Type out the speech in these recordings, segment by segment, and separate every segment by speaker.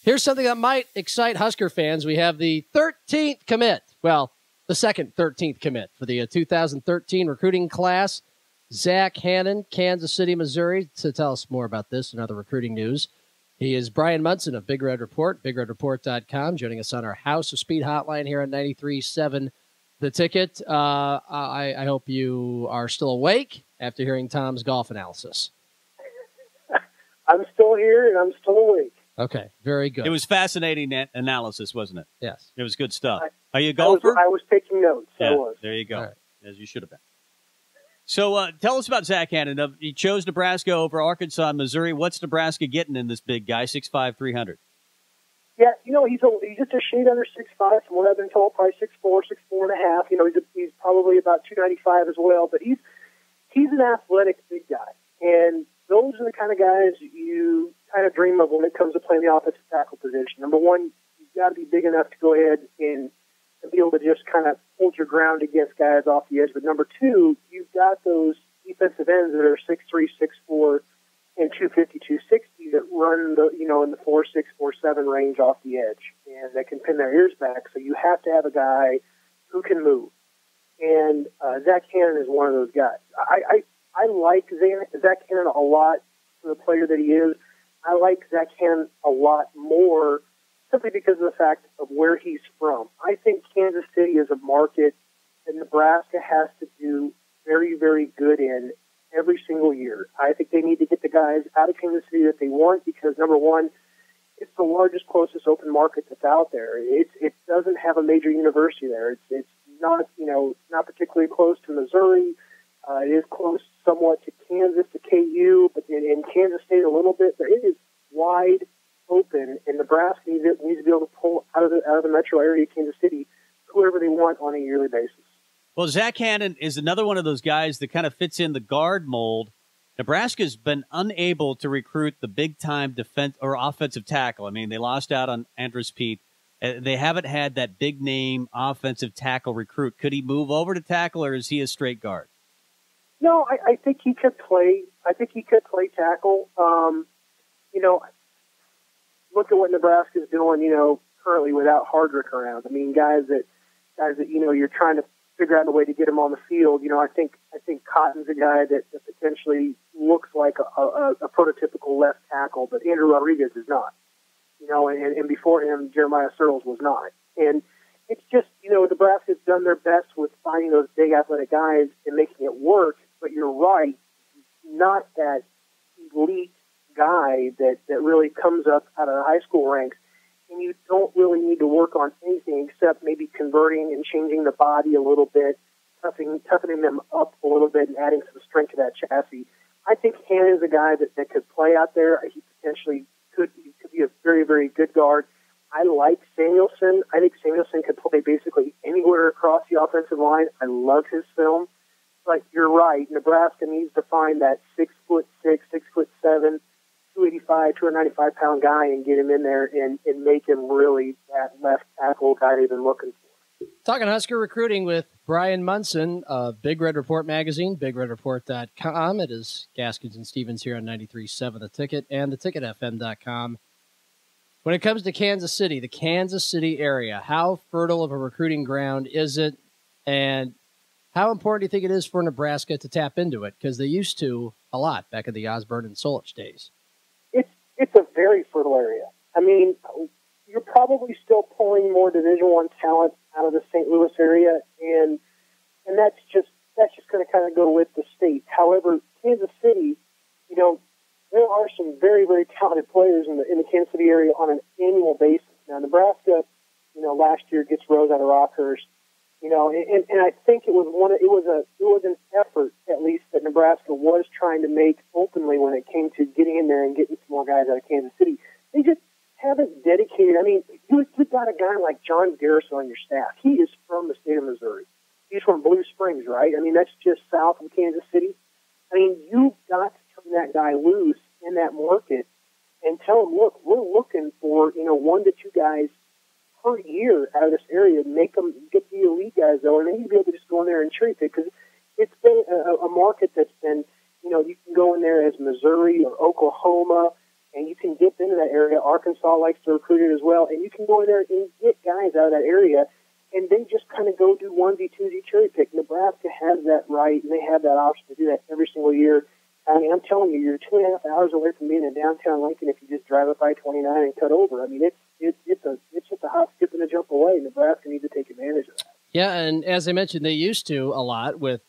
Speaker 1: Here's something that might excite Husker fans. We have the 13th commit. Well, the second 13th commit for the 2013 recruiting class. Zach Hannon, Kansas City, Missouri. To tell us more about this and other recruiting news, he is Bryan Munson of Big Red Report, BigRedReport.com, joining us on our House of Speed hotline here on 93.7 The Ticket. I hope you are still awake after hearing Tom's golf analysis.
Speaker 2: I'm still here, and I'm still awake.
Speaker 1: Okay, very good.
Speaker 3: It was fascinating analysis, wasn't it?
Speaker 1: Yes.
Speaker 3: It was good stuff. Are you a golfer?
Speaker 2: I was taking notes.
Speaker 3: Yeah,
Speaker 2: I was.
Speaker 3: there you go,
Speaker 1: right.
Speaker 3: as you should have been. So tell us about Zach Hannon. He chose Nebraska over Arkansas and Missouri. What's Nebraska getting in this big guy, 6'5", 300?
Speaker 2: Yeah, he's just a shade under 6'5", from what I've been told, probably 6'4", 6'4.5". He's probably about 295 as well, but he's an athletic big guy. And those are the kind of guys you kind of dream of when it comes to playing the offensive tackle position. Number one, you've got to be big enough to go ahead and be able to just kind of hold your ground against guys off the edge. But number two, you've got those defensive ends that are 6'3", 6'4", and 250, 260 that run in the 4'6", 4'7" range off the edge, and that can pin their ears back. So you have to have a guy who can move. And Zach Hannon is one of those guys. I like Zach Hannon a lot for the player that he is. I like Zach Hannon a lot more simply because of the fact of where he's from. I think Kansas City is a market that Nebraska has to do very, very good in every single year. I think they need to get the guys out of Kansas City that they want because, number one, it's the largest, closest open market that's out there. It doesn't have a major university there. It's not, not particularly close to Missouri. It is close somewhat to Kansas, to KU, but in Kansas State a little bit. But it is wide open, and Nebraska needs to be able to pull out of the metro area of Kansas City whoever they want on a yearly basis.
Speaker 3: Well, Zach Hannon is another one of those guys that kind of fits in the guard mold. Nebraska's been unable to recruit the big-time defense or offensive tackle. I mean, they lost out on Andrus Peat. They haven't had that big-name offensive tackle recruit. Could he move over to tackle, or is he a straight guard?
Speaker 2: No, I think he could play. I think he could play tackle. Look at what Nebraska's doing, currently without Hardrick around. I mean, guys that you're trying to figure out a way to get him on the field. I think Cotton's a guy that potentially looks like a prototypical left tackle, but Andrew Rodriguez is not. And before him, Jeremiah Searles was not. And it's just, Nebraska's done their best with finding those big athletic guys and making it work. But you're right, not that elite guy that really comes up out of the high school ranks. And you don't really need to work on anything except maybe converting and changing the body a little bit, toughening them up a little bit and adding some strength to that chassis. I think Hannon is a guy that could play out there. He potentially could be a very, very good guard. I like Samuelson. I think Samuelson could play basically anywhere across the offensive line. I love his film. But you're right. Nebraska needs to find that 6'6", 6'7", 285, 295-pound guy and get him in there and make him really that left tackle guy they've been looking for.
Speaker 1: Talking Husker recruiting with Bryan Munson of Big Red Report magazine, BigRedReport.com. It is Gaskins and Stevens here on 93.7 The Ticket and theticketfm.com. When it comes to Kansas City, the Kansas City area, how fertile of a recruiting ground is it? And how important do you think it is for Nebraska to tap into it? Because they used to a lot back in the Osborne and Solich days.
Speaker 2: It's a very fertile area. I mean, you're probably still pulling more Division I talent out of the St. Louis area, and that's just going to kind of go with the state. However, Kansas City, there are some very, very talented players in the Kansas City area on an annual basis. Now, Nebraska, last year gets Rose out of Rockhurst. And I think it was an effort, at least, that Nebraska was trying to make openly when it came to getting in there and getting some more guys out of Kansas City. They just haven't dedicated. I mean, you've got a guy like John Garrison on your staff. He is from the state of Missouri. He's from Blue Springs, right? I mean, that's just south of Kansas City. I mean, you've got to turn that guy loose in that market and tell him, look, we're looking for, 1 to 2 guys per year out of this area, make them get the elite guys, though, and then you'd be able to just go in there and cherry pick, because it's been a market that's been, you can go in there as Missouri or Oklahoma, and you can dip into that area. Arkansas likes to recruit it as well, and you can go in there and get guys out of that area, and they just kind of go do onesie, twosie cherry pick. Nebraska has that right, and they have that option to do that every single year. I mean, I'm telling you, you're 2.5 hours away from being in downtown Lincoln if you just drive up I-29 and cut over. I mean, it's just a hop, skip, and a jump away. Nebraska needs to take advantage of that.
Speaker 1: Yeah, and as I mentioned, they used to a lot with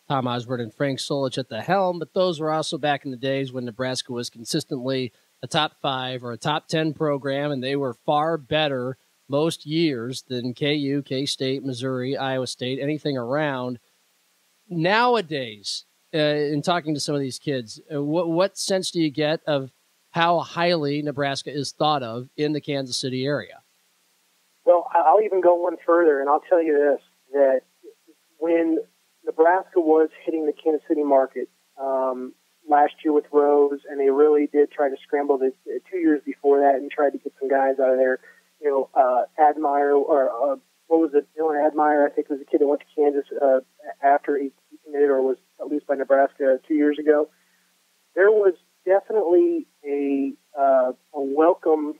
Speaker 1: Tom Osborne and Frank Solich at the helm, but those were also back in the days when Nebraska was consistently a top 5 or a top 10 program, and they were far better most years than KU, K-State, Missouri, Iowa State, anything around. Nowadays, in talking to some of these kids, what sense do you get of how highly Nebraska is thought of in the Kansas City area?
Speaker 2: Well, I'll even go one further, and I'll tell you this, that when Nebraska was hitting the Kansas City market last year with Rose, and they really did try to scramble the 2 years before that and tried to get some guys out of there. You know, Admire, or what was it? Dylan Admire, I think, was a kid that went to Kansas after he committed or was loosed by Nebraska 2 years ago. There was definitely a welcome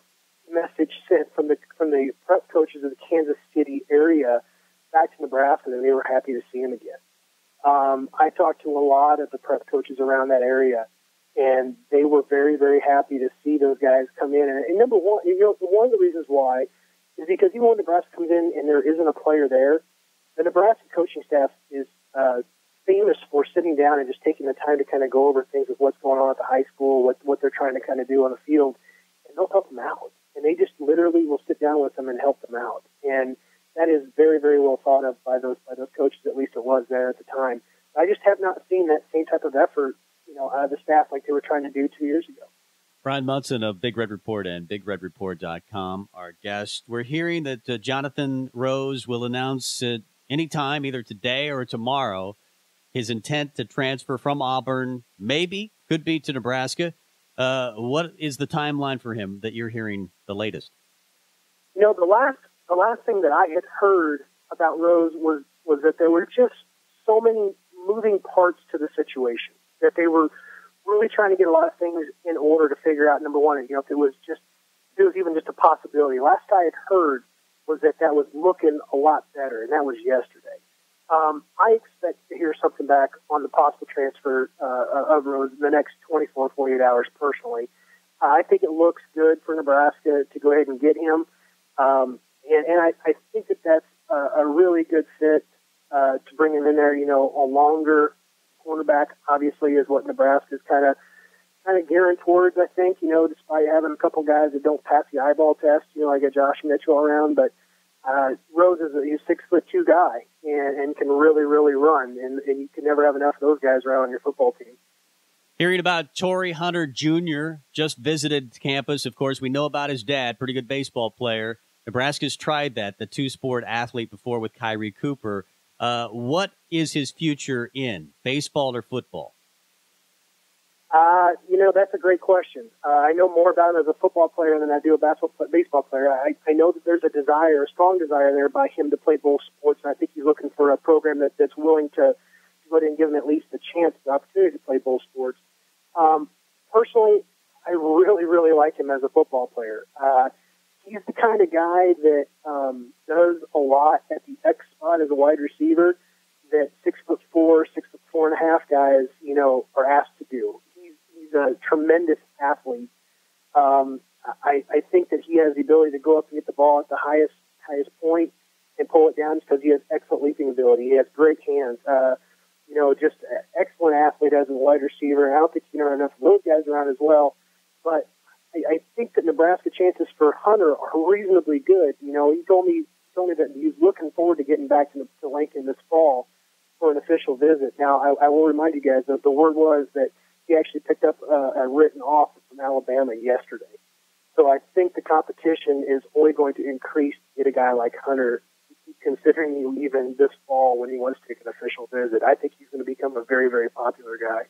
Speaker 2: message sent from the prep coaches of the Kansas City area back to Nebraska, and they were happy to see him again. I talked to a lot of the prep coaches around that area, and they were very, very happy to see those guys come in. And number one, one of the reasons why is because even when Nebraska comes in and there isn't a player there, the Nebraska coaching staff is famous for sitting down and just taking the time to kind of go over things of what's going on at the high school, what they're trying to kind of do on the field, and they'll help them out. And they just literally will sit down with them and help them out. And that is very, very well thought of by those coaches, at least it was there at the time. I just have not seen that same type of effort, out of the staff like they were trying to do 2 years ago.
Speaker 3: Bryan Munson of Big Red Report and BigRedReport.com, our guest. We're hearing that Jonathan Rose will announce anytime, either today or tomorrow, his intent to transfer from Auburn, could be to Nebraska. What is the timeline for him that you're hearing the latest?
Speaker 2: The last thing that I had heard about Rose was that there were just so many moving parts to the situation, that they were really trying to get a lot of things in order to figure out, number one, if it was even just a possibility. Last I had heard was that was looking a lot better, and that was yesterday. I expect to hear something back on the possible transfer of Rose in the next 24, 48 hours personally. I think it looks good for Nebraska to go ahead and get him. And I think that's a really good fit to bring him in there. A longer cornerback obviously is what Nebraska's kind of gearing towards, I think, despite having a couple guys that don't pass the eyeball test. I got Josh Mitchell around, but Rose is he's a 6'2" guy and can really, really run, and you can never have enough of those guys around on your football team.
Speaker 3: Hearing about Torrey Hunter Jr., just visited campus. Of course, we know about his dad, pretty good baseball player. Nebraska's tried that, the two-sport athlete before with Kyrie Cooper. What is his future in, baseball or football?
Speaker 2: That's a great question. I know more about him as a football player than I do a baseball player. I know that there's a strong desire there by him to play both sports, and I think he's looking for a program that's willing to go ahead and give him at least the chance, the opportunity to play both sports. Personally, I really, really like him as a football player. He's the kind of guy that does a lot at the X spot as a wide receiver that 6'4", 6'4.5" guys, are asked to do. He's a tremendous athlete. I think that he has the ability to go up and get the ball at the highest point and pull it down because he has excellent leaping ability. He has great hands. Just an excellent athlete as a wide receiver. And I don't think you know enough of those guys around as well. But I think that Nebraska chances for Hunter are reasonably good. He told me that he's looking forward to getting back to Lincoln this fall for an official visit. Now, I will remind you guys that the word was that he actually picked up a written offer from Alabama yesterday. So I think the competition is only going to increase to get a guy like Hunter, considering he leaving this fall when he wants to take an official visit. I think he's going to become a very, very popular guy.